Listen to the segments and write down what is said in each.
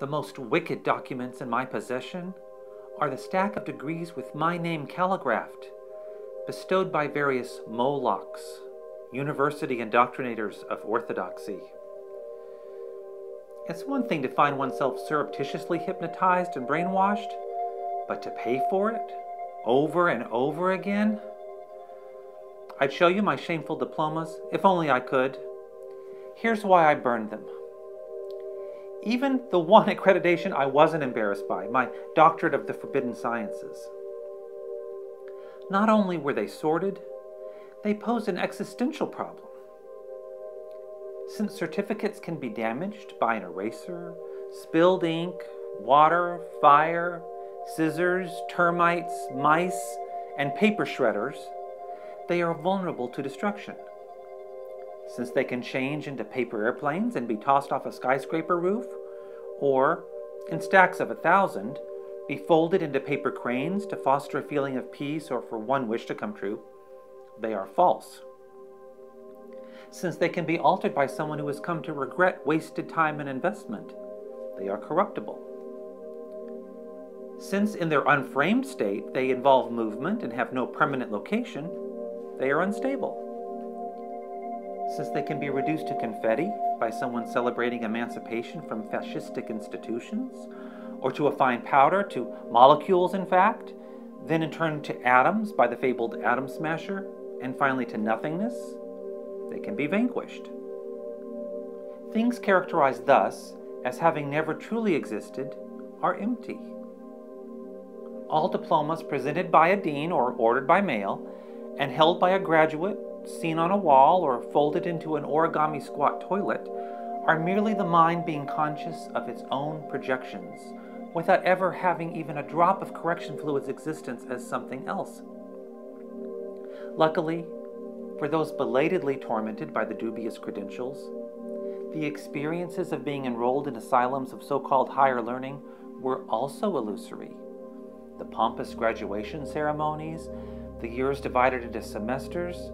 The most wicked documents in my possession are the stack of degrees with my name calligraphed, bestowed by various Molochs, university indoctrinators of orthodoxy. It's one thing to find oneself surreptitiously hypnotized and brainwashed, but to pay for it over and over again? I'd show you my shameful diplomas, if only I could. Here's why I burned them. Even the one accreditation I wasn't embarrassed by, my doctorate of the forbidden sciences. Not only were they sordid, they posed an existential problem. Since certificates can be damaged by an eraser, spilled ink, water, fire, scissors, termites, mice, and paper shredders, they are vulnerable to destruction. Since they can change into paper airplanes and be tossed off a skyscraper roof, or, in stacks of 1,000, be folded into paper cranes to foster a feeling of peace or for one wish to come true, they are false. Since they can be altered by someone who has come to regret wasted time and investment, they are corruptible. Since in their unframed state they involve movement and have no permanent location, they are unstable. Since they can be reduced to confetti by someone celebrating emancipation from fascistic institutions, or to a fine powder, to molecules in fact, then in turn to atoms by the fabled atom smasher, and finally to nothingness, they can be vanquished. Things characterized thus as having never truly existed are empty. All diplomas presented by a dean or ordered by mail and held by a graduate, seen on a wall or folded into an origami squat toilet, are merely the mind being conscious of its own projections, without ever having even a drop of correction fluid's existence as something else. Luckily, for those belatedly tormented by the dubious credentials, the experiences of being enrolled in asylums of so-called higher learning were also illusory. The pompous graduation ceremonies, the years divided into semesters,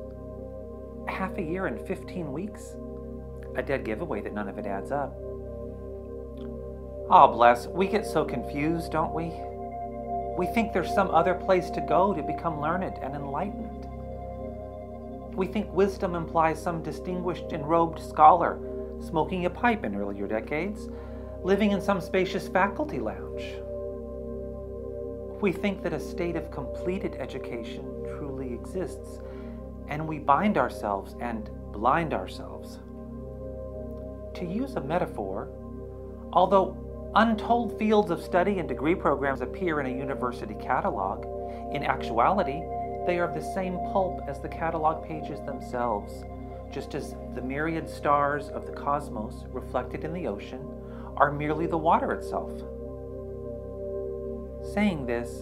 half a year and 15 weeks? A dead giveaway that none of it adds up. Ah, bless, we get so confused, don't we? We think there's some other place to go to become learned and enlightened. We think wisdom implies some distinguished enrobed scholar smoking a pipe in earlier decades, living in some spacious faculty lounge. We think that a state of completed education truly exists, and we bind ourselves and blind ourselves. To use a metaphor, although untold fields of study and degree programs appear in a university catalog, in actuality, they are of the same pulp as the catalog pages themselves, just as the myriad stars of the cosmos reflected in the ocean are merely the water itself. Saying this,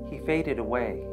he faded away,